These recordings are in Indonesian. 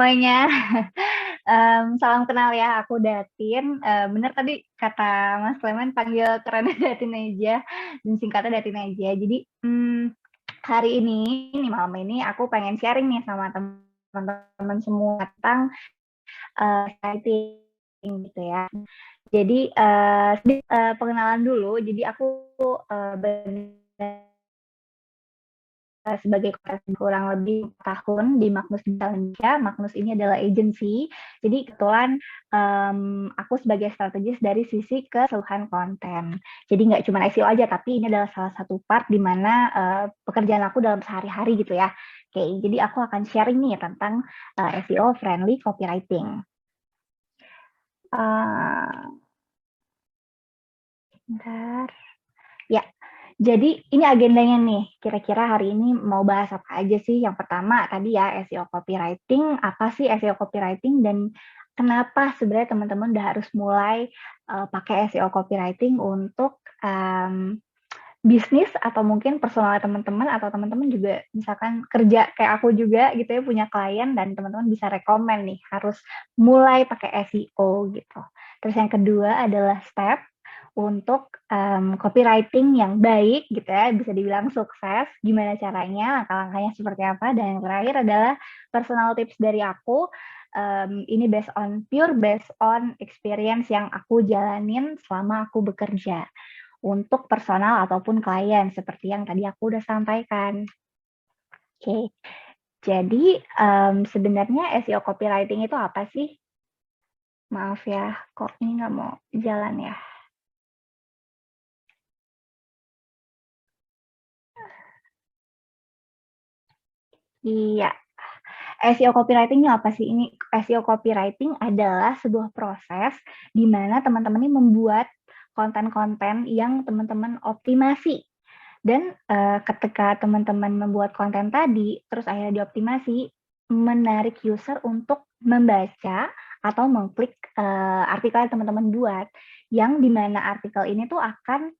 Semuanya. Salam kenal ya, aku Datin. Bener tadi kata Mas Clement panggil kerennya Datin aja, dan singkatnya Datin aja. Jadi hari ini malam ini aku pengen sharing nih sama teman-teman semua tentang exciting gitu ya. Jadi pengenalan dulu. Jadi aku sebagai konsultan kurang lebih 4 tahun di Magnus Digital Indonesia. Magnus ini adalah agency. Jadi kebetulan aku sebagai strategis dari sisi keseluruhan konten. Jadi nggak cuma SEO aja, tapi ini adalah salah satu part di mana pekerjaan aku dalam sehari-hari gitu ya. Oke, jadi aku akan sharing nih tentang SEO friendly copywriting. Bentar. Ya, jadi ini agendanya nih, kira-kira hari ini mau bahas apa aja sih? Yang pertama tadi ya SEO copywriting, apa sih SEO copywriting dan kenapa sebenarnya teman-teman udah harus mulai pakai SEO copywriting untuk bisnis atau mungkin personal teman-teman atau teman-teman juga misalkan kerja kayak aku juga gitu ya punya klien dan teman-teman bisa rekomen nih harus mulai pakai SEO gitu. Terus yang kedua adalah step untuk copywriting yang baik gitu ya, bisa dibilang sukses, gimana caranya, langkah-langkahnya seperti apa, dan yang terakhir adalah personal tips dari aku, ini pure based on experience yang aku jalanin selama aku bekerja, untuk personal ataupun klien, seperti yang tadi aku udah sampaikan. Oke, jadi sebenarnya SEO copywriting itu apa sih? Maaf ya, kok ini nggak mau jalan ya? Iya, SEO copywriting ini apa sih? Ini SEO copywriting adalah sebuah proses di mana teman-teman ini membuat konten-konten yang teman-teman optimasi. Dan ketika teman-teman membuat konten tadi, terus akhirnya dioptimasi, menarik user untuk membaca atau mengklik artikel yang teman-teman buat, yang dimana artikel ini tuh akan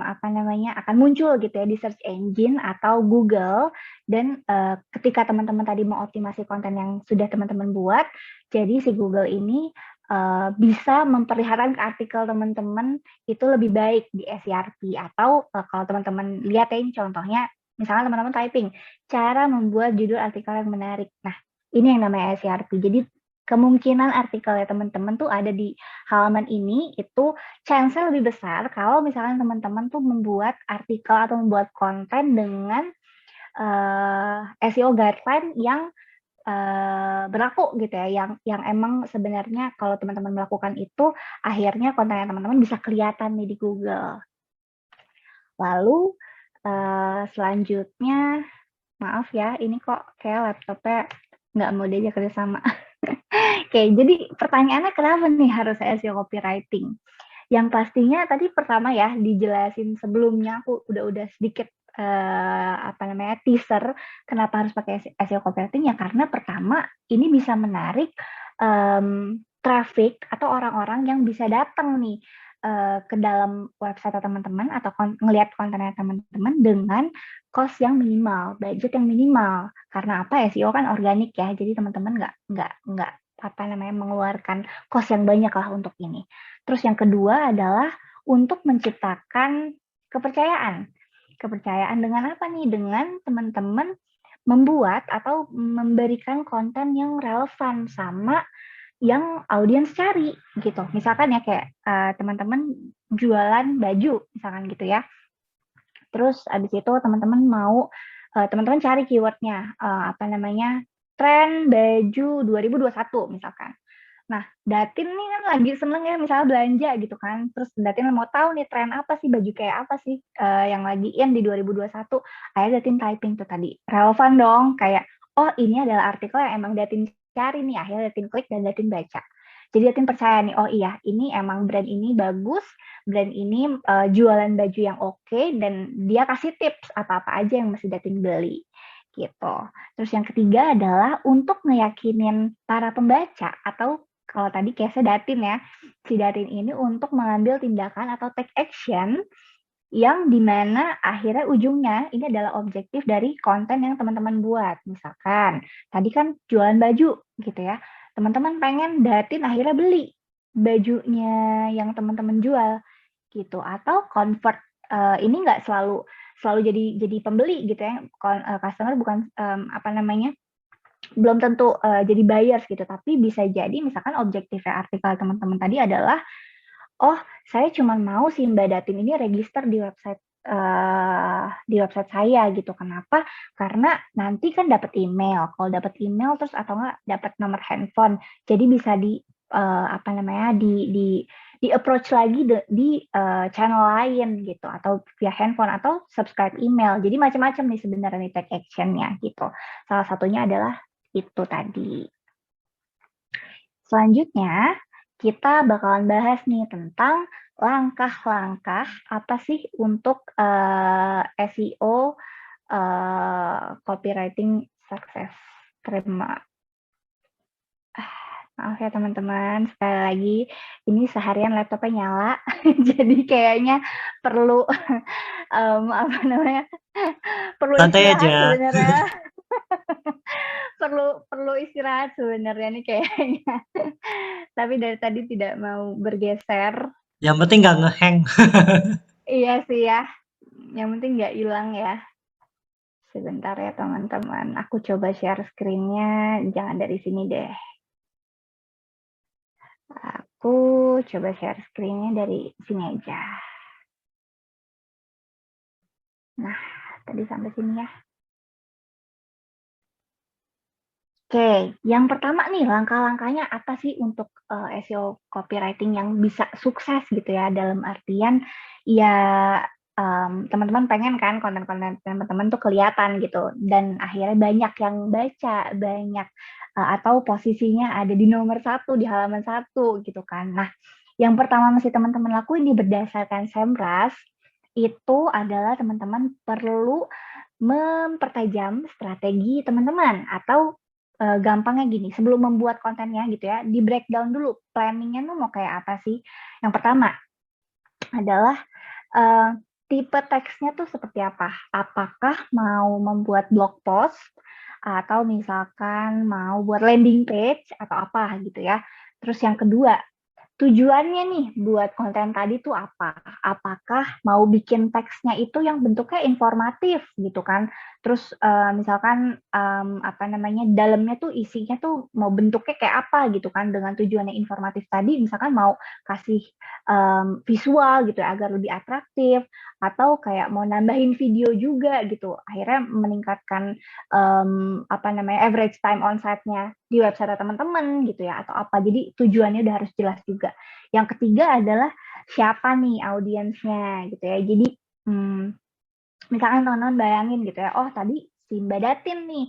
akan muncul gitu ya di search engine atau Google, dan ketika teman-teman tadi mengoptimasi konten yang sudah teman-teman buat, jadi si Google ini bisa memperlihatkan ke artikel teman-teman itu lebih baik di SERP, atau kalau teman-teman lihat ya, contohnya misalnya teman-teman typing cara membuat judul artikel yang menarik. Nah, ini yang namanya SERP. Jadi kemungkinan artikelnya teman-teman tuh ada di halaman ini itu chance-nya lebih besar kalau misalnya teman-teman tuh membuat artikel atau membuat konten dengan SEO guideline yang berlaku gitu ya, yang emang sebenarnya kalau teman-teman melakukan itu, akhirnya kontennya teman-teman bisa kelihatan nih di Google. Lalu selanjutnya, maaf ya, ini kok kayak laptopnya nggak mau diajak kerjasama. Oke, jadi pertanyaannya kenapa nih harus SEO copywriting? Yang pastinya tadi pertama ya dijelasin sebelumnya, aku udah sedikit teaser kenapa harus pakai SEO copywriting, ya karena pertama ini bisa menarik traffic atau orang-orang yang bisa datang nih ke dalam website teman-teman atau ngelihat kontennya teman-teman dengan cost yang minimal, budget yang minimal. Karena apa? SEO kan organik ya, jadi teman-teman nggak mengeluarkan cost yang banyak lah untuk ini. Terus yang kedua adalah untuk menciptakan kepercayaan. Kepercayaan dengan apa nih? Dengan teman-teman membuat atau memberikan konten yang relevan sama yang audiens cari gitu. Misalkan ya kayak teman-teman jualan baju misalkan gitu ya. Terus abis itu teman-teman mau teman-teman cari keywordnya tren baju 2021 misalkan. Nah, Datin nih kan lagi seneng ya misalnya belanja gitu kan. Terus Datin mau tahu nih tren apa sih, baju kayak apa sih yang lagi in di 2021. Akhirnya Datin typing tuh tadi. Relevan dong, kayak oh ini adalah artikel yang emang Datin cari nih. Akhirnya Datin klik dan Datin baca. Jadi Datin percaya nih, oh iya ini emang brand ini bagus, brand ini jualan baju yang oke, dan dia kasih tips apa-apa aja yang mesti Datin beli gitu. Terus yang ketiga adalah untuk ngeyakinin para pembaca atau kalau tadi case-nya Datin ya, si Datin ini untuk mengambil tindakan atau take action yang dimana akhirnya ujungnya ini adalah objektif dari konten yang teman-teman buat. Misalkan tadi kan jualan baju gitu ya, teman-teman pengen datin akhirnya beli bajunya yang teman-teman jual gitu, atau convert, ini nggak selalu jadi pembeli gitu ya, customer bukan, apa namanya, belum tentu jadi buyers gitu, tapi bisa jadi misalkan objektifnya artikel teman-teman tadi adalah, oh, saya cuma mau si Mbak Datin ini register di website saya gitu. Kenapa? Karena nanti kan dapat email. Kalau dapat email terus atau enggak dapat nomor handphone. Jadi bisa apa namanya di approach lagi di channel lain gitu, atau via handphone atau subscribe email. Jadi macam-macam nih sebenarnya nih take action-nya gitu. Salah satunya adalah itu tadi. Selanjutnya, kita bakalan bahas nih tentang langkah-langkah apa sih untuk SEO copywriting sukses. Maaf ya teman-teman, sekali lagi ini seharian laptopnya nyala, jadi kayaknya perlu apa namanya, perlu Santai istirahat aja. sebenarnya. perlu istirahat sebenarnya nih kayaknya. Tapi dari tadi tidak mau bergeser. Yang penting nggak ngehang. Iya sih ya. Yang penting nggak hilang ya. Sebentar ya teman-teman. Aku coba share screen-nya. Jangan dari sini deh. Aku coba share screen-nya dari sini aja. Nah, tadi sampai sini ya. Oke, yang pertama nih langkah-langkahnya apa sih untuk SEO copywriting yang bisa sukses gitu ya, dalam artian ya teman-teman pengen kan konten-konten teman-teman tuh kelihatan gitu dan akhirnya banyak yang baca, banyak atau posisinya ada di nomor 1 di halaman 1 gitu kan. Nah, yang pertama mesti teman-teman lakuin nih berdasarkan Semrush itu adalah teman-teman perlu mempertajam strategi teman-teman, atau gampangnya gini, sebelum membuat kontennya gitu ya, di breakdown dulu planningnya tuh mau kayak apa sih. Yang pertama adalah tipe teksnya tuh seperti apa. Apakah mau membuat blog post atau misalkan mau buat landing page atau apa gitu ya. Terus yang kedua, tujuannya nih buat konten tadi tuh apa? Apakah mau bikin teksnya itu yang bentuknya informatif gitu kan? Terus misalkan apa namanya dalamnya tuh isinya tuh mau bentuknya kayak apa gitu kan? Dengan tujuannya informatif tadi, misalkan mau kasih visual gitu ya, agar lebih atraktif, atau kayak mau nambahin video juga gitu. Akhirnya meningkatkan apa namanya average time on site-nya di website teman-teman gitu ya, atau apa. Jadi tujuannya udah harus jelas juga. Yang ketiga adalah siapa nih audiensnya gitu ya. Jadi misalkan teman-teman bayangin gitu ya, oh tadi si Mbak Datin nih,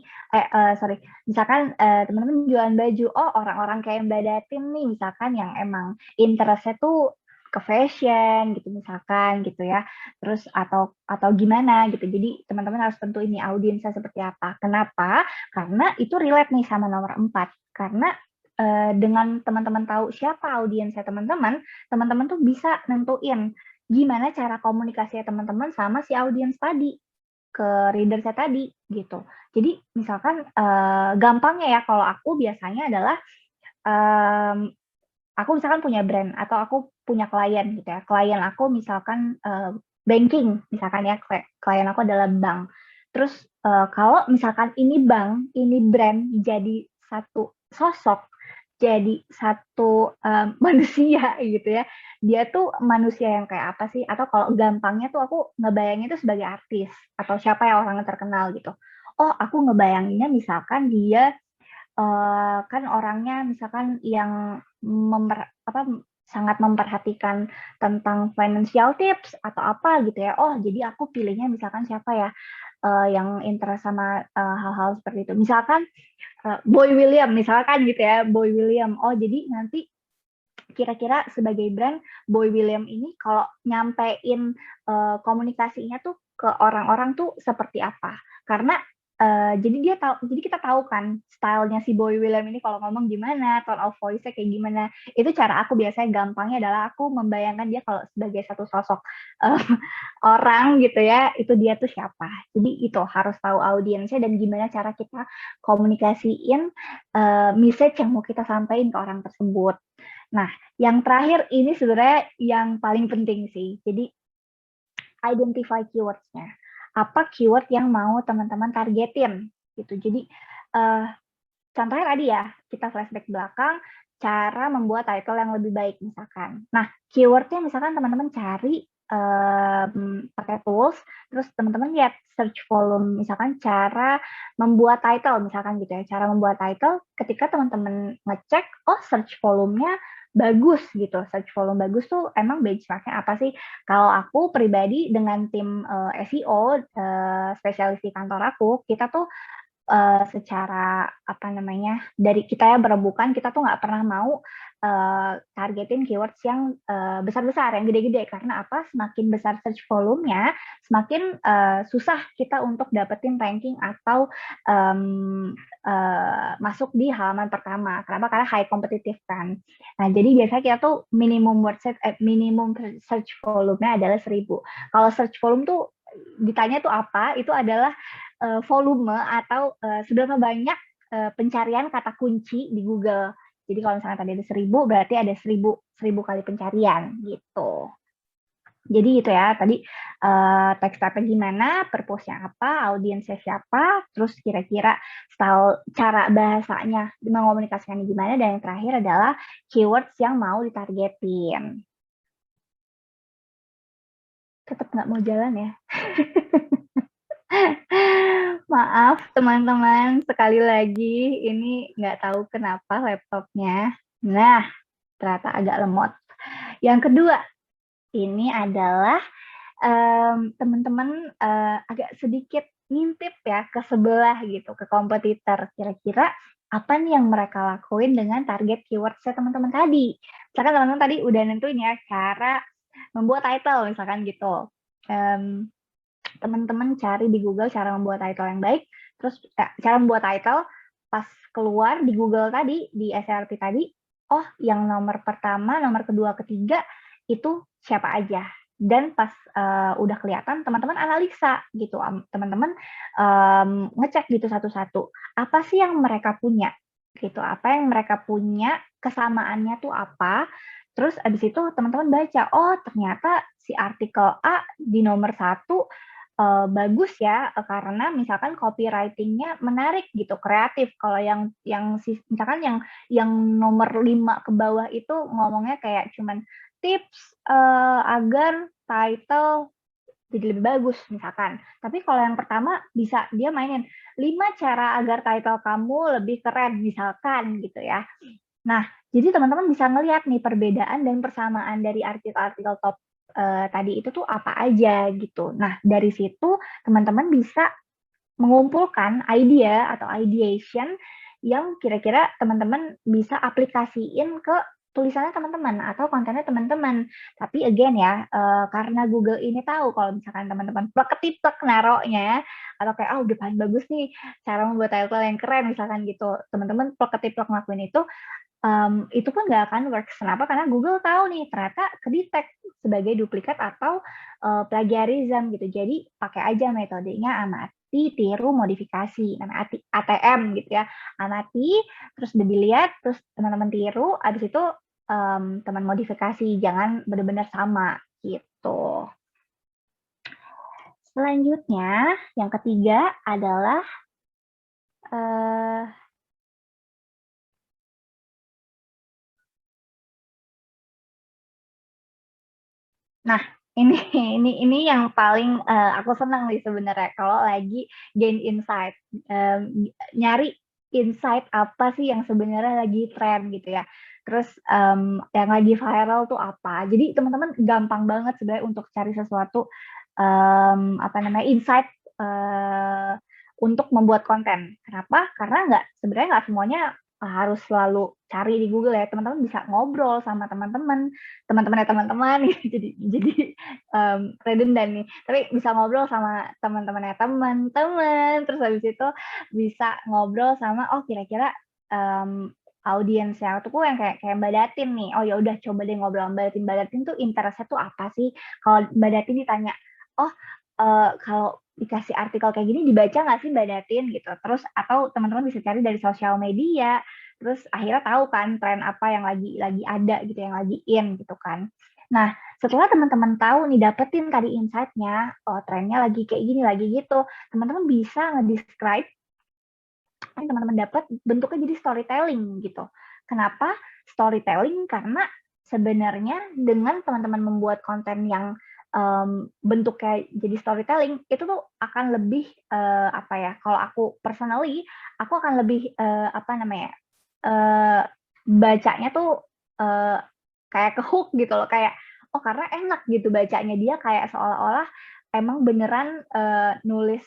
sorry, misalkan teman-teman jualan baju, oh orang-orang kayak Mbak Datin nih, misalkan yang emang interest-nya tuh ke fashion gitu misalkan gitu ya, terus atau gimana gitu. Jadi teman-teman harus tentu ini audiensnya seperti apa. Kenapa? Karena itu relate nih sama nomor 4. Karena dengan teman-teman tahu siapa audiensnya teman-teman, teman-teman tuh bisa nentuin gimana cara komunikasi teman-teman sama si audiens tadi, ke reader saya tadi, gitu. Jadi misalkan, gampangnya ya kalau aku biasanya adalah, aku misalkan punya brand atau aku punya klien gitu ya, klien aku misalkan, banking misalkan ya, klien aku adalah bank. Terus, kalau misalkan ini bank, ini brand jadi satu sosok, jadi satu manusia gitu ya. Dia tuh manusia yang kayak apa sih? Atau kalau gampangnya tuh aku ngebayangin itu sebagai artis atau siapa ya orang yang terkenal gitu. Oh, aku ngebayanginnya misalkan dia kan orangnya misalkan yang sangat memperhatikan tentang financial tips atau apa gitu ya. Oh, jadi aku pilihnya misalkan siapa ya yang interest sama hal-hal seperti itu. Misalkan Boy William misalkan gitu ya, Boy William. Oh, jadi nanti kira-kira sebagai brand Boy William ini kalau nyampein komunikasinya tuh ke orang-orang tuh seperti apa? Karena jadi kita tahu kan stylenya si Boy William ini kalau ngomong gimana, tone of voice-nya kayak gimana. Itu cara aku biasanya gampangnya adalah aku membayangkan dia kalau sebagai satu sosok uh, orang gitu ya, itu dia tuh siapa. Jadi itu harus tahu audiensnya dan gimana cara kita komunikasiin message yang mau kita sampaikan ke orang tersebut. Nah, yang terakhir ini sebenarnya yang paling penting sih. Jadi identify keywords-nya. Apa keyword yang mau teman-teman targetin gitu. Jadi contohnya tadi ya, kita flashback belakang, cara membuat title yang lebih baik misalkan. Nah, keywordnya misalkan teman-teman cari pakai tools, terus teman-teman lihat search volume, misalkan cara membuat title, misalkan gitu ya, cara membuat title, ketika teman-teman ngecek, oh search volume-nya bagus gitu, search volume bagus tuh emang benchmarknya apa sih? Kalau aku pribadi dengan tim SEO, spesialis di kantor aku, kita tuh secara apa namanya dari kita ya berebukan kita tuh nggak pernah mau targetin keywords yang besar-besar yang gede-gede karena apa semakin besar search volumenya semakin susah kita untuk dapetin ranking atau masuk di halaman pertama kenapa karena high kompetitif kan nah jadi biasanya kita tuh minimum search volumenya adalah 1.000 kalau search volume tuh ditanya tuh apa itu adalah volume atau seberapa banyak pencarian kata kunci di Google. Jadi kalau misalnya tadi ada 1.000, berarti ada 1.000 kali pencarian gitu. Jadi gitu ya, tadi text type gimana, purpose-nya apa, audiensnya siapa, terus kira-kira style cara bahasanya mengomunikasikan gimana, dan yang terakhir adalah keywords yang mau ditargetin. Tetap nggak mau jalan ya. Maaf teman-teman, sekali lagi ini nggak tahu kenapa laptopnya. Nah, ternyata agak lemot. Yang kedua, ini adalah teman-teman agak sedikit ngintip ya ke sebelah gitu, ke kompetitor. Kira-kira apa nih yang mereka lakuin dengan target keyword-nya teman-teman tadi. Misalkan teman-teman tadi udah nentuin ya cara membuat title misalkan gitu. Teman-teman cari di Google cara membuat title yang baik, terus cara membuat title pas keluar di Google tadi, di SERP tadi, oh yang nomor pertama, nomor kedua, ketiga itu siapa aja. Dan pas udah kelihatan, teman-teman analisa gitu, teman-teman ngecek gitu satu-satu, apa sih yang mereka punya gitu, apa yang mereka punya, kesamaannya tuh apa, terus abis itu teman-teman baca, oh ternyata si artikel A di nomor 1 bagus ya karena misalkan copywriting-nya menarik gitu kreatif kalau yang misalkan yang nomor 5 ke bawah itu ngomongnya kayak cuman tips agar title jadi lebih bagus misalkan tapi kalau yang pertama bisa dia mainin 5 cara agar title kamu lebih keren misalkan gitu ya. Nah, jadi teman-teman bisa ngelihat nih perbedaan dan persamaan dari artikel-artikel top tadi itu tuh apa aja gitu. Nah, dari situ teman-teman bisa mengumpulkan idea atau ideation yang kira-kira teman-teman bisa aplikasiin ke tulisannya teman-teman atau kontennya teman-teman. Tapi again ya, karena Google ini tahu kalau misalkan teman-teman plek-ketiplek naruhnya atau kayak udah paling bagus nih cara membuat title yang keren misalkan gitu. Teman-teman plek-ketiplek ngelakuin itu pun nggak akan works. Kenapa? Karena Google tahu nih ternyata kedetek sebagai duplikat atau plagiarism gitu. Jadi pakai aja metodenya amati, tiru, modifikasi, namanya ATM gitu ya. Amati, terus udah dilihat, terus teman-teman tiru, habis itu teman modifikasi, jangan benar-benar sama gitu. Selanjutnya, yang ketiga adalah nah, ini yang paling aku senang nih sebenarnya kalau lagi gain insight, nyari insight apa sih yang sebenarnya lagi tren gitu ya. Terus yang lagi viral tuh apa. Jadi teman-teman gampang banget sebenarnya untuk cari sesuatu apa namanya insight untuk membuat konten. Kenapa? Karena sebenarnya nggak semuanya harus selalu cari di Google ya, teman-teman bisa ngobrol sama teman-temannya teman-teman gitu. Jadi redundant nih. Tapi bisa ngobrol sama teman-temannya teman-teman, terus habis itu bisa ngobrol sama kira-kira audiensnya tuh yang kayak Mbak Datin nih. Oh ya udah coba deh ngobrol sama Mbak Datin. Mbak Datin tuh interestnya tuh apa sih? Kalau Mbak Datin ditanya, oh kalau dikasih artikel kayak gini dibaca nggak sih Mbak Datin gitu. Terus atau teman-teman bisa cari dari sosial media. Terus akhirnya tahu kan tren apa yang lagi ada gitu, yang lagi in gitu kan. Nah, setelah teman-teman tahu nih, dapetin tadi insight-nya, oh trennya lagi kayak gini, lagi gitu, teman-teman bisa nge-describe, teman-teman dapat bentuknya jadi storytelling gitu. Kenapa storytelling? Karena sebenarnya dengan teman-teman membuat konten yang bentuknya jadi storytelling, itu tuh akan lebih apa ya? Kalau aku personally, aku akan lebih apa namanya? Bacanya tuh kayak ke hook gitu loh, kayak oh karena enak gitu bacanya, dia kayak seolah-olah emang beneran nulis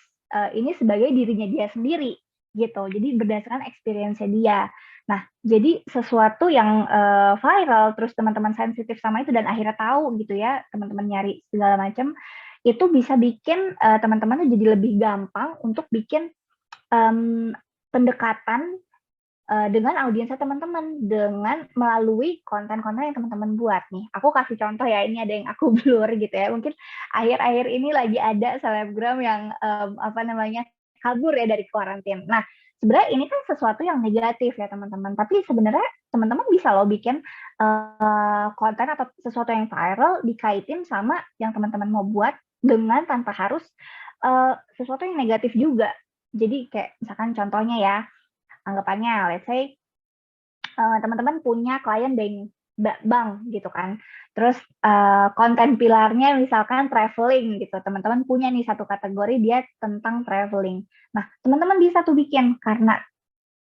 ini sebagai dirinya dia sendiri gitu. Jadi berdasarkan experience-nya dia. Nah, jadi sesuatu yang viral terus teman-teman sensitif sama itu dan akhirnya tahu gitu ya, teman-teman nyari segala macam, itu bisa bikin teman-teman tuh jadi lebih gampang untuk bikin pendekatan dengan audiensnya teman-teman, dengan melalui konten-konten yang teman-teman buat nih. Aku kasih contoh ya, ini ada yang aku blur gitu ya. Mungkin akhir-akhir ini lagi ada selebgram yang apa namanya kabur ya dari kuarantin. Nah, sebenarnya ini kan sesuatu yang negatif ya teman-teman. Tapi sebenarnya teman-teman bisa loh bikin konten atau sesuatu yang viral dikaitin sama yang teman-teman mau buat dengan tanpa harus sesuatu yang negatif juga. Jadi kayak misalkan contohnya ya, anggapannya let's say teman-teman punya klien bank gitu kan. Terus konten pilarnya misalkan traveling gitu. Teman-teman punya nih satu kategori dia tentang traveling. Nah, teman-teman bisa tuh bikin karena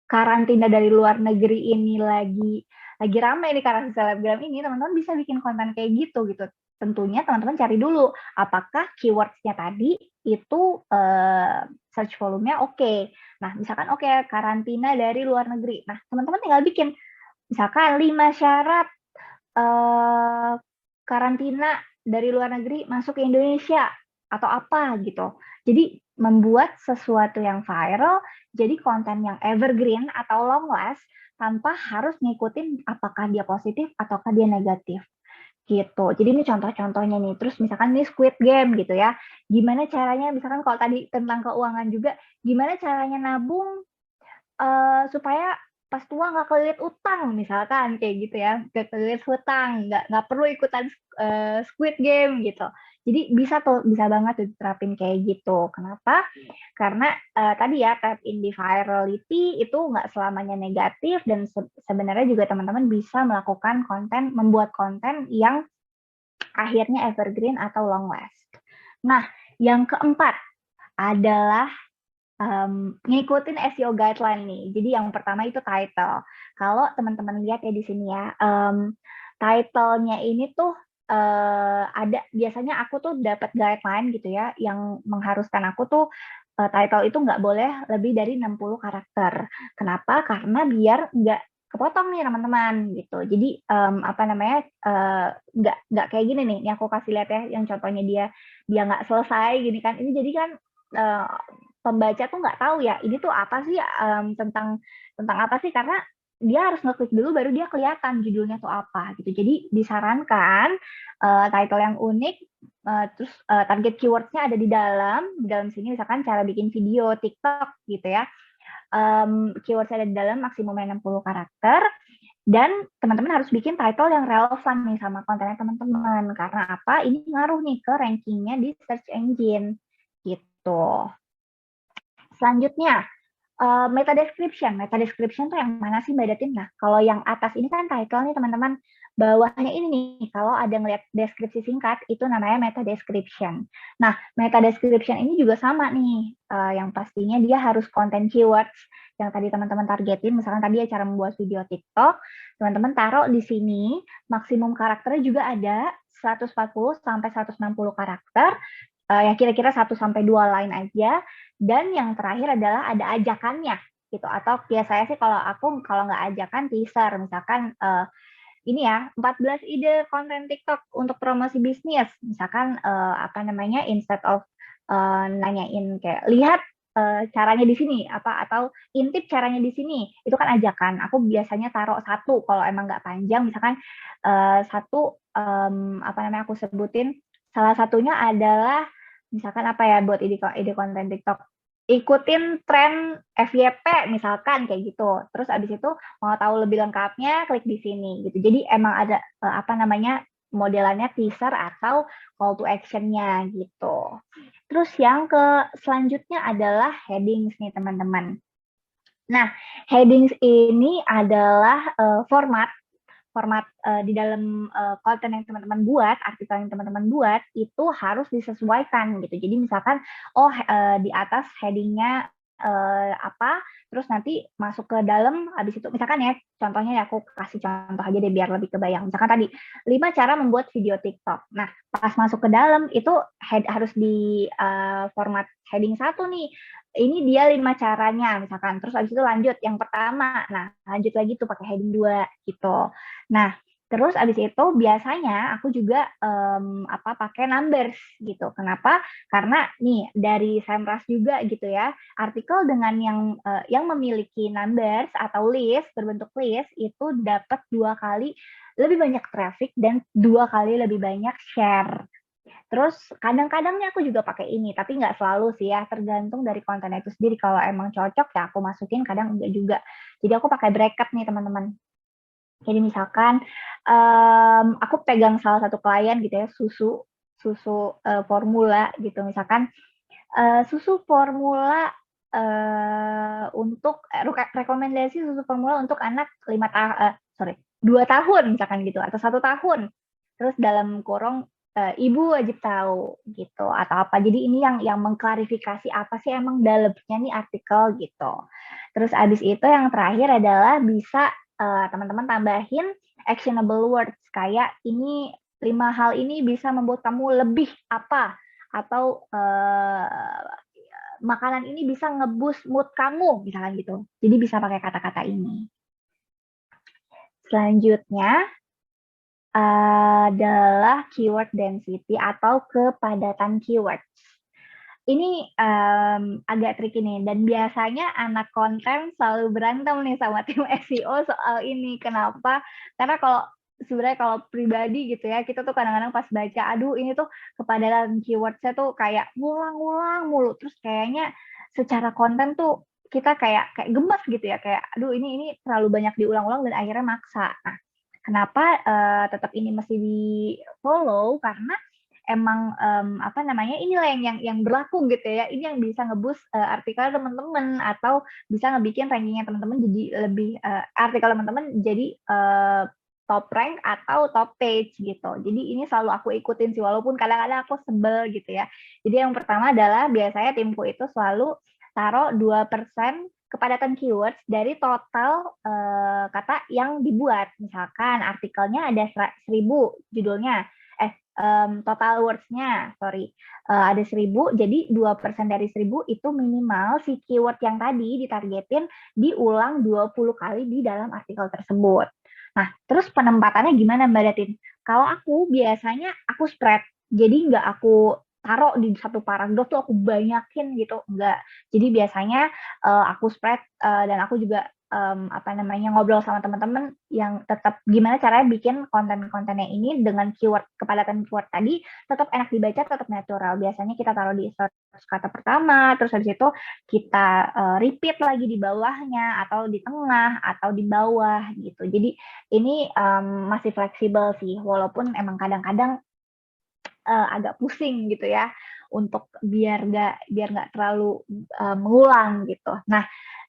karantina dari luar negeri ini lagi ramai nih karena selebgram ini, teman-teman bisa bikin konten kayak gitu. Tentunya teman-teman cari dulu apakah keywords-nya tadi itu search volume-nya oke. Nah, misalkan oke, karantina dari luar negeri. Nah, teman-teman tinggal bikin misalkan 5 syarat karantina dari luar negeri masuk ke Indonesia atau apa gitu. Jadi membuat sesuatu yang viral jadi konten yang evergreen atau long last tanpa harus ngikutin apakah dia positif ataukah dia negatif gitu. Jadi ini contoh-contohnya nih. Terus misalkan ini Squid Game gitu ya. Gimana caranya, misalkan kalau tadi tentang keuangan juga, gimana caranya nabung supaya pas tua nggak kelilit utang misalkan kayak gitu ya, nggak kelilit hutang, nggak perlu ikutan Squid Game gitu. Jadi bisa banget diterapin kayak gitu. Kenapa? Karena tadi ya tap in di virality itu nggak selamanya negatif dan sebenarnya juga teman-teman bisa melakukan membuat konten yang akhirnya evergreen atau long last. Nah, yang keempat adalah ngikutin SEO guideline nih. Jadi yang pertama itu title. Kalau teman-teman lihat ya di sini ya, title-nya ini tuh ada biasanya aku tuh dapat guideline gitu ya, yang mengharuskan aku tuh title itu nggak boleh lebih dari 60 karakter. Kenapa? Karena biar nggak kepotong nih teman-teman gitu. Jadi apa namanya nggak kayak gini nih. Yang aku kasih lihat ya, yang contohnya dia nggak selesai gini kan. Ini jadi kan pembaca tuh nggak tahu ya ini tuh apa sih tentang apa sih, karena dia harus ngeklik dulu baru dia kelihatan judulnya tuh apa gitu. Jadi disarankan title yang unik, terus target keywordnya ada di dalam sini, misalkan cara bikin video TikTok gitu ya. Keywordnya ada di dalam, maksimumnya 60 karakter. Dan teman-teman harus bikin title yang relevan nih sama kontennya teman-teman. Karena apa? Ini ngaruh nih ke rankingnya di search engine gitu. Selanjutnya, meta description. Meta description tuh yang mana sih Mbak Datin? Nah, kalau yang atas ini kan title nih teman-teman. Bawahnya ini nih, kalau ada ngeliat deskripsi singkat, itu namanya meta description. Nah, meta description ini juga sama nih, yang pastinya dia harus konten keywords yang tadi teman-teman targetin. Misalkan tadi ya cara membuat video TikTok, teman-teman taruh di sini, maksimum karakternya juga ada 140 sampai 160 karakter, yang kira-kira 1 sampai 2 line aja. Dan yang terakhir adalah ada ajakannya. gitu. Atau biasanya sih kalau nggak ajakan teaser, misalkan ini ya 14 ide konten TikTok untuk promosi bisnis, misalkan apa namanya, instead of nanyain kayak lihat caranya di sini apa, atau intip caranya di sini, itu kan ajakan. Aku biasanya taruh satu kalau emang nggak panjang, misalkan satu apa namanya, aku sebutin salah satunya adalah misalkan apa ya, buat ide konten TikTok, ikutin tren FYP misalkan kayak gitu. Terus abis itu mau tahu lebih lengkapnya klik di sini gitu. Jadi emang ada apa namanya, modelannya teaser atau call to action-nya gitu. Terus yang selanjutnya adalah headings nih teman-teman. Nah, headings ini adalah format di dalam konten yang teman-teman buat, artikel yang teman-teman buat itu harus disesuaikan gitu. Jadi misalkan di atas headingnya apa, terus nanti masuk ke dalam, habis itu misalkan ya, contohnya ya aku kasih contoh aja deh biar lebih kebayang. Misalkan tadi 5 cara membuat video TikTok. Nah, pas masuk ke dalam itu harus di format heading 1 nih. Ini dia 5 caranya misalkan. Terus habis itu lanjut yang pertama. Nah, lanjut lagi tuh pakai heading 2 gitu. Nah, terus abis itu biasanya aku juga pakai numbers gitu. Kenapa? Karena nih dari Semrush juga gitu ya, artikel dengan yang memiliki numbers atau list berbentuk list itu dapat 2 kali lebih banyak traffic dan 2 kali lebih banyak share. Terus kadang-kadangnya aku juga pakai ini, tapi nggak selalu sih ya, tergantung dari konten itu sendiri. Kalau emang cocok ya aku masukin, kadang enggak juga. Jadi aku pakai bracket nih teman-teman. Jadi misalkan aku pegang salah satu klien gitu ya, susu formula gitu, misalkan susu formula untuk rekomendasi susu formula untuk anak 2 tahun misalkan gitu, atau 1 tahun. Terus dalam kurung ibu wajib tahu gitu, atau apa. Jadi ini yang mengklarifikasi apa sih emang dalamnya nih artikel gitu. Terus abis itu yang terakhir adalah bisa teman-teman tambahin actionable words, kayak ini 5 hal ini bisa membuat kamu lebih apa, atau makanan ini bisa nge-boost mood kamu, misalkan gitu. Jadi bisa pakai kata-kata ini. Selanjutnya adalah keyword density atau kepadatan keyword. Ini agak tricky nih, dan biasanya anak konten selalu berantem nih sama tim SEO soal ini. Kenapa? Karena sebenarnya kalau pribadi gitu ya, kita tuh kadang-kadang pas baca, aduh ini tuh kepadatan keyword-nya tuh kayak ngulang-ngulang mulu. Terus kayaknya secara konten tuh kita kayak gemes gitu ya, kayak aduh ini terlalu banyak diulang-ulang dan akhirnya maksa. Nah, kenapa tetap ini mesti di-follow? Karena emang apa namanya, inilah yang berlaku gitu ya, ini yang bisa nge-boost artikel teman-teman, atau bisa ngebikin rankingnya teman-teman jadi lebih artikel teman-teman jadi top rank atau top page gitu. Jadi ini selalu aku ikutin sih, walaupun kadang-kadang aku sebel gitu ya. Jadi yang pertama adalah biasanya timku itu selalu taruh 2% kepadatan keywords dari total kata yang dibuat. Misalkan artikelnya ada 1000 judulnya, total words-nya, ada 1000, jadi 2% dari 1000 itu minimal si keyword yang tadi ditargetin diulang 20 kali di dalam artikel tersebut. Nah, terus penempatannya gimana Mbak Datin? Kalau aku biasanya aku spread, jadi nggak aku taruh di satu paragraf tuh aku banyakin gitu, enggak. Jadi biasanya aku spread dan aku juga apa namanya, ngobrol sama teman-teman yang tetap gimana caranya bikin konten-kontennya ini dengan kepadatan keyword tadi tetap enak dibaca, tetap natural. Biasanya kita taruh di search kata pertama, terus habis itu kita repeat lagi di bawahnya, atau di tengah, atau di bawah gitu. Jadi ini masih fleksibel sih, walaupun emang kadang-kadang agak pusing gitu ya, untuk biar nggak terlalu mengulang gitu. Nah,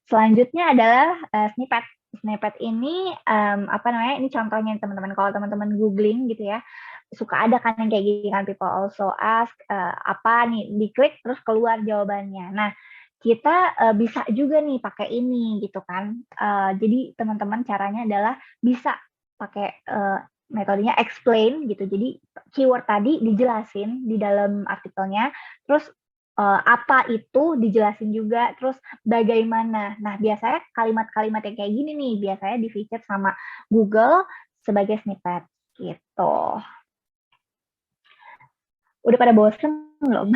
selanjutnya adalah snippet. Snippet ini apa namanya? Ini contohnya teman-teman. Kalau teman-teman googling gitu ya, suka ada kan yang kayak gini kan, people also ask apa nih, diklik terus keluar jawabannya. Nah, kita bisa juga nih pakai ini gitu kan. Jadi teman-teman caranya adalah bisa pakai metodenya explain gitu. Jadi keyword tadi dijelasin di dalam artikelnya, terus apa itu dijelasin juga, terus bagaimana. Nah, biasanya kalimat-kalimat yang kayak gini nih, biasanya di-feature sama Google sebagai snippet, gitu. Udah pada bosen belum?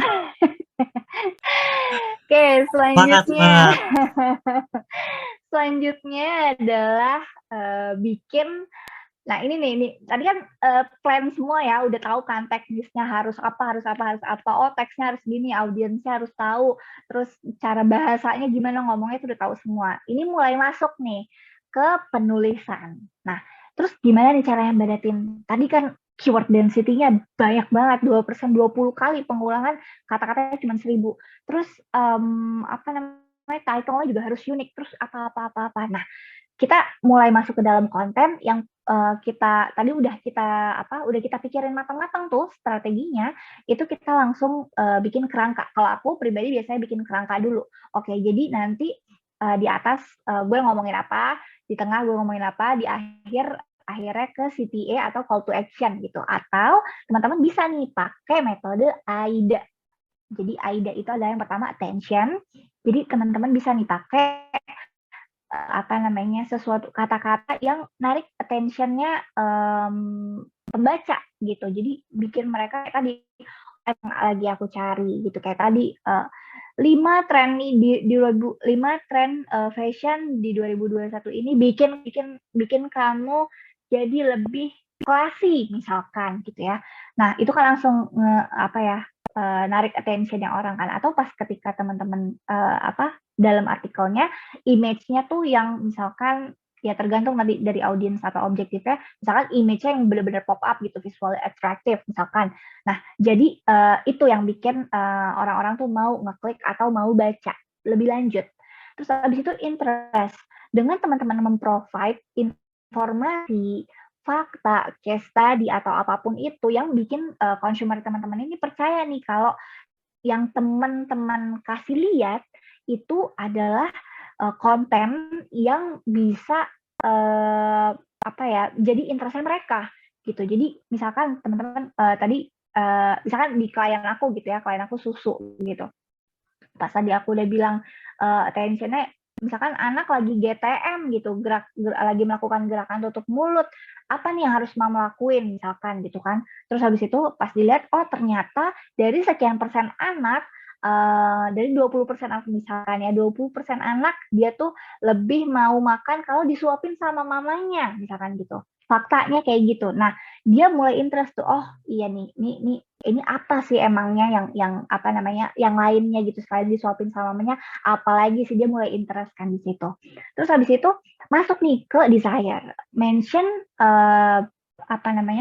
Oke, selanjutnya. Selanjutnya adalah bikin. Nah, ini tadi kan plan semua ya, udah tahu kan teknisnya harus apa. Oh, teksnya harus gini, audiensnya harus tahu, terus cara bahasanya gimana ngomongnya itu udah tahu semua. Ini mulai masuk nih ke penulisan. Nah, terus gimana nih caranya badatin? Tadi kan keyword density-nya banyak banget, 2%, 20 kali pengulangan kata-katanya cuma 1000. Terus apa namanya, title-nya juga harus unik, terus apa. Nah, kita mulai masuk ke dalam konten yang kita tadi udah kita pikirin matang-matang tuh strateginya, itu kita langsung bikin kerangka. Kalau aku pribadi biasanya bikin kerangka dulu. Oke, jadi nanti di atas gue ngomongin apa, di tengah gue ngomongin apa, di akhirnya ke CTA atau call to action gitu. Atau teman-teman bisa nih pakai metode AIDA. Jadi AIDA itu adalah yang pertama attention. Jadi teman-teman bisa nih pakai sesuatu kata-kata yang narik attention-nya pembaca gitu. Jadi bikin mereka tadi yang lagi aku cari gitu, kayak tadi 5 tren fashion di 2021 ini bikin kamu jadi lebih classy misalkan gitu ya. Nah, itu kan langsung narik attention-nya orang kan, atau pas ketika teman-teman dalam artikelnya image-nya tuh yang misalkan ya tergantung nanti dari audiens atau objektifnya, misalkan image-nya yang benar-benar pop up gitu, visually attractive misalkan. Nah, jadi itu yang bikin orang-orang tuh mau ngeklik atau mau baca lebih lanjut. Terus habis itu interest. Dengan teman-teman memprovide informasi, fakta, case study atau apapun itu yang bikin consumer teman-teman ini percaya nih kalau yang teman-teman kasih lihat itu adalah konten yang bisa jadi interestnya mereka gitu. Jadi misalkan teman-teman tadi misalkan di klien aku gitu ya, klien aku susu gitu. Pas tadi aku udah bilang attention-nya misalkan anak lagi GTM gitu, lagi melakukan gerakan tutup mulut, apa nih yang harus mama lakuin misalkan gitu kan. Terus habis itu pas dilihat, oh ternyata dari sekian persen anak, dari 20% misalkan ya, 20% anak dia tuh lebih mau makan kalau disuapin sama mamanya misalkan gitu. Faktanya kayak gitu. Nah, dia mulai interest tuh, oh iya nih, ini apa sih emangnya yang lainnya gitu, selain disuapin sama mamanya, apalagi sih, dia mulai interest kan di situ. Terus habis itu masuk nih ke desire, mention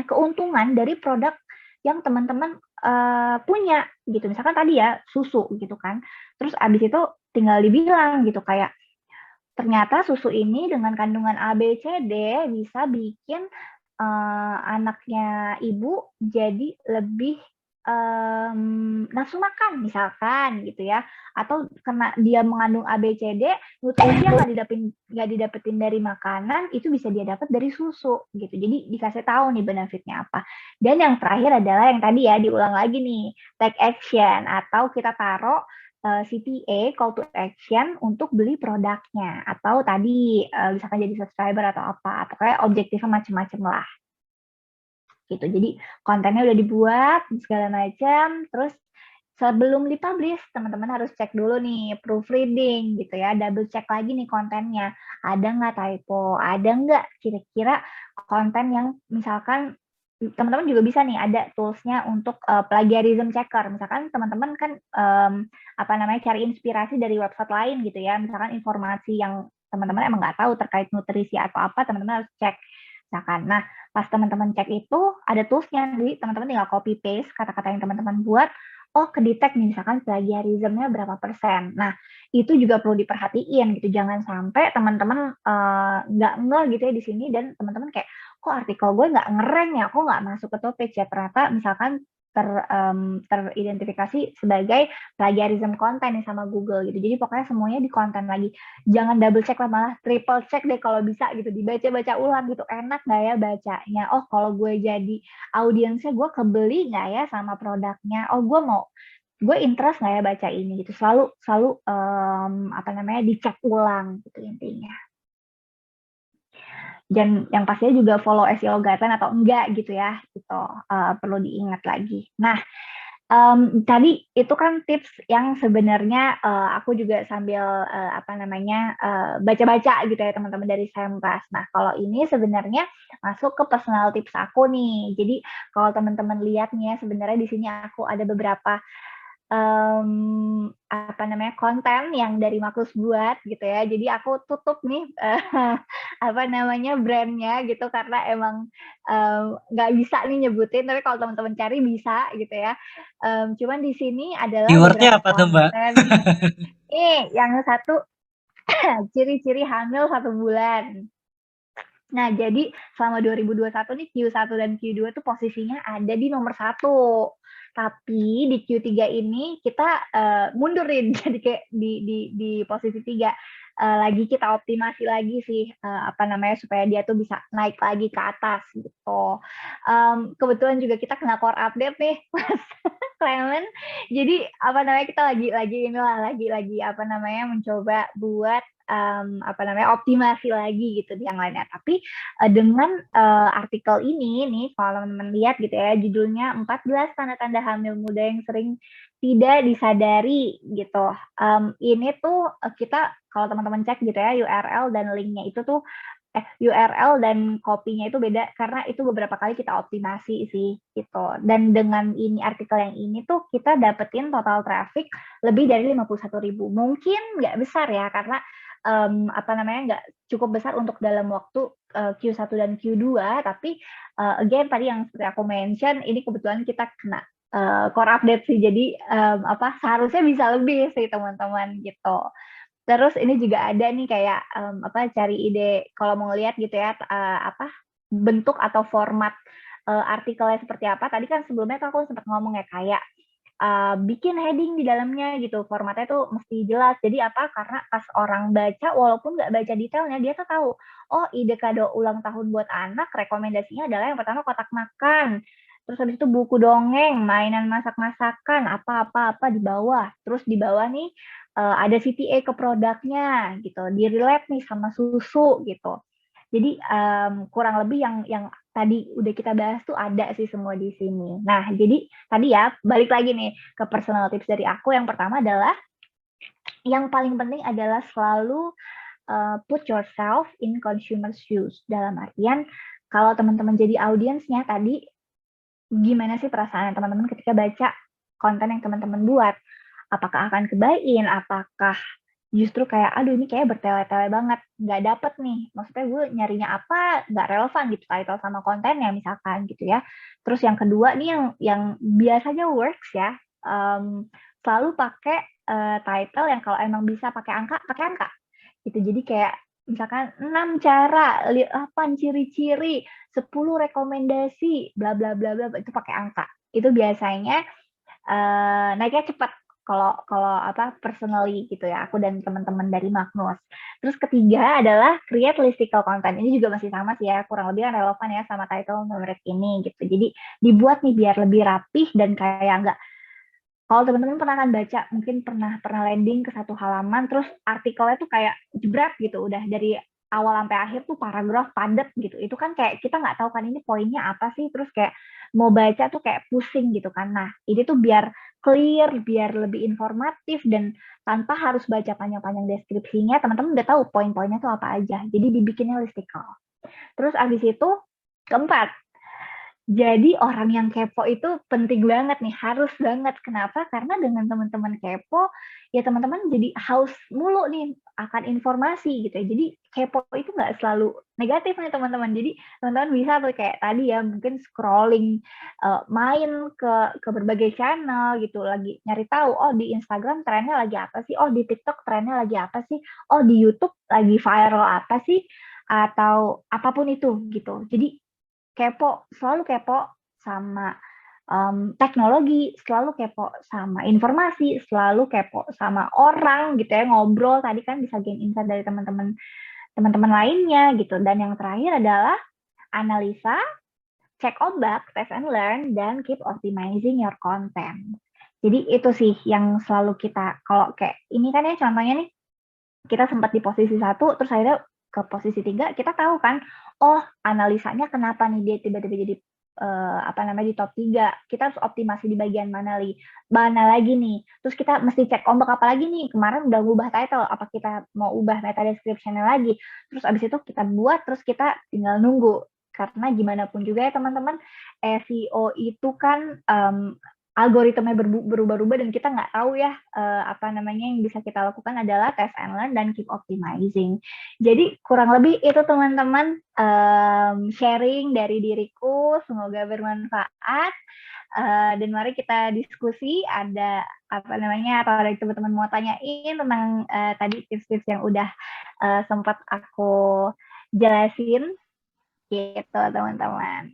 keuntungan dari produk yang teman-teman punya gitu. Misalkan tadi ya susu gitu kan, terus habis itu tinggal dibilang gitu kayak ternyata susu ini dengan kandungan A, B, C, D bisa bikin anaknya ibu jadi lebih nafsu makan misalkan gitu ya, atau karena dia mengandung A, B, C, D, nutrisi yang nggak didapetin dari makanan itu bisa dia dapat dari susu gitu. Jadi dikasih tahu nih benefitnya apa. Dan yang terakhir adalah yang tadi ya, diulang lagi nih, take action, atau kita taruh CTA, call to action untuk beli produknya, atau tadi misalkan jadi subscriber atau apa, pokoknya objektifnya macam-macam lah gitu. Jadi kontennya udah dibuat segala macam, terus sebelum dipublish teman-teman harus cek dulu nih proofreading gitu ya, double check lagi nih kontennya, ada nggak typo, ada nggak kira-kira konten yang misalkan teman-teman juga bisa nih ada toolsnya untuk plagiarism checker. Misalkan teman-teman kan cari inspirasi dari website lain gitu ya, misalkan informasi yang teman-teman emang nggak tahu terkait nutrisi atau apa, teman-teman harus cek misalkan. Nah, pas teman-teman cek itu ada toolsnya, jadi teman-teman tinggal copy paste kata-kata yang teman-teman buat, oh kedetek nih misalkan plagiarismnya berapa persen. Nah, itu juga perlu diperhatiin gitu, jangan sampai teman-teman nggak ngeh gitu ya di sini, dan teman-teman kayak, kok artikel gue nggak ngerank ya, kok nggak masuk ke top page ya, ternyata misalkan teridentifikasi sebagai plagiarism konten nih sama Google gitu. Jadi pokoknya semuanya di konten lagi. Jangan double check lah, malah triple check deh kalau bisa gitu. Dibaca-baca ulang gitu. Enak nggak ya bacanya? Oh kalau gue jadi audiensnya, gue kebeli nggak ya sama produknya? Oh gue mau gue interest nggak ya baca ini gitu, selalu apa namanya dicek ulang gitu intinya. Dan yang pastinya juga follow SEO guideline atau enggak gitu ya, itu perlu diingat lagi. Nah, tadi itu kan tips yang sebenarnya aku juga sambil apa namanya baca-baca gitu ya teman-teman dari Sempras. Nah, kalau ini sebenarnya masuk ke personal tips aku nih. Jadi kalau teman-teman lihat nih ya, sebenarnya di sini aku ada beberapa apa namanya konten yang dari Maklus buat gitu ya. Jadi aku tutup nih apa namanya brandnya gitu karena emang nggak bisa nih nyebutin. Tapi kalau teman-teman cari bisa gitu ya. Cuman di sini adalah Keywordnya beberapa apa tuh, Mbak? konten. Yang satu ciri-ciri hamil 1 bulan. Nah, jadi selama 2021 nih Q1 dan Q2 tuh posisinya ada di nomor 1. Tapi di Q3 ini kita mundurin jadi kayak di posisi 3. Lagi kita optimasi lagi sih apa namanya supaya dia tuh bisa naik lagi ke atas gitu. Kebetulan juga kita kena core update nih Mas Clement. Jadi apa namanya kita lagi apa namanya mencoba buat apa namanya optimasi lagi gitu di yang lainnya. Tapi dengan artikel ini nih kalau teman-teman lihat gitu ya judulnya 14 tanda-tanda hamil muda yang sering tidak disadari gitu. Ini tuh kita kalau teman-teman cek gitu ya URL dan linknya itu tuh URL dan kopinya itu beda karena itu beberapa kali kita optimasi sih gitu. Dan dengan ini artikel yang ini tuh kita dapetin total traffic lebih dari 51.000. Mungkin nggak besar ya karena apa namanya nggak cukup besar untuk dalam waktu Q1 dan Q2, tapi again tadi yang seperti aku mention ini kebetulan kita kena core update sih, jadi apa seharusnya bisa lebih sih teman-teman gitu. Terus ini juga ada nih kayak apa cari ide kalau mau lihat gitu ya apa bentuk atau format artikelnya seperti apa. Tadi kan sebelumnya tuh aku sempat ngomong ya kayak bikin heading di dalamnya gitu. Formatnya tuh mesti jelas. Jadi apa? Karena pas orang baca walaupun nggak baca detailnya dia tuh tahu. Oh, ide kado ulang tahun buat anak rekomendasinya adalah yang pertama kotak makan. Terus habis itu buku dongeng, mainan masak-masakan, apa-apa-apa di bawah. Terus di bawah nih ada CTA ke produknya gitu, di relate nih sama susu gitu. Jadi kurang lebih yang tadi udah kita bahas tuh ada sih semua di sini. Nah, jadi tadi ya balik lagi nih ke personal tips dari aku. Yang pertama adalah yang paling penting adalah selalu put yourself in consumer's shoes. Dalam artian kalau teman-teman jadi audiensnya tadi gimana sih perasaan teman-teman ketika baca konten yang teman-teman buat? Apakah akan kebain? Apakah justru kayak, aduh ini kayak bertele-tele banget, nggak dapet nih. Maksudnya gue nyarinya apa, nggak relevan gitu title sama kontennya misalkan gitu ya. Terus yang kedua nih yang biasanya works ya, selalu pakai title yang kalau emang bisa pakai angka gitu. Jadi kayak misalkan 6 cara, 8 ciri-ciri, 10 rekomendasi, bla bla bla bla itu pakai angka. Itu biasanya naiknya cepat kalau kalau apa personally gitu ya aku dan teman-teman dari Magnus. Terus ketiga adalah create listicle content. Ini juga masih sama sih ya, kurang lebih relevan ya sama title menarik ini gitu. Jadi dibuat nih biar lebih rapih dan kayak nggak kalau teman-teman pernah kan baca, mungkin pernah landing ke satu halaman, terus artikelnya tuh kayak jebret gitu, udah dari awal sampai akhir tuh paragraf padat gitu. Itu kan kayak kita nggak tahu kan ini poinnya apa sih, terus kayak mau baca tuh kayak pusing gitu kan. Nah, ini tuh biar clear, biar lebih informatif dan tanpa harus baca panjang-panjang deskripsinya, teman-teman udah tahu poin-poinnya tuh apa aja. Jadi dibikinnya listicle. Terus abis itu keempat, jadi orang yang kepo itu penting banget nih, harus banget. Kenapa? Karena dengan teman-teman kepo, ya teman-teman jadi haus mulu nih akan informasi gitu ya. Jadi kepo itu nggak selalu negatif nih teman-teman. Jadi teman-teman bisa tuh kayak tadi ya mungkin scrolling, main ke berbagai channel gitu, lagi nyari tahu, oh di Instagram trennya lagi apa sih? Oh di TikTok trennya lagi apa sih? Oh di YouTube lagi viral apa sih? Atau apapun itu gitu. Jadi selalu kepo sama teknologi, selalu kepo sama informasi, selalu kepo sama orang gitu ya, ngobrol tadi kan bisa gain insight dari teman-teman lainnya gitu. Dan yang terakhir adalah analisa, check ombak, test and learn, dan keep optimizing your content. Jadi itu sih yang selalu kita, kalau kayak ini kan ya contohnya nih, kita sempat di posisi 1, terus akhirnya ke posisi 3, kita tahu kan, oh analisanya kenapa nih dia tiba-tiba jadi apa namanya di top 3, kita harus optimasi di bagian mana lagi nih, terus kita mesti cek ombak apa lagi nih, kemarin udah ubah title, apa kita mau ubah meta description-nya lagi, terus abis itu kita buat, terus kita tinggal nunggu, karena gimana pun juga ya teman-teman, SEO itu kan algoritmanya berubah-ubah dan kita nggak tahu ya apa namanya, yang bisa kita lakukan adalah test and learn dan keep optimizing. Jadi kurang lebih itu teman-teman sharing dari diriku, semoga bermanfaat. Dan mari kita diskusi, ada apa namanya, atau ada teman-teman mau tanyain tentang tadi tips-tips yang udah sempat aku jelasin gitu teman-teman.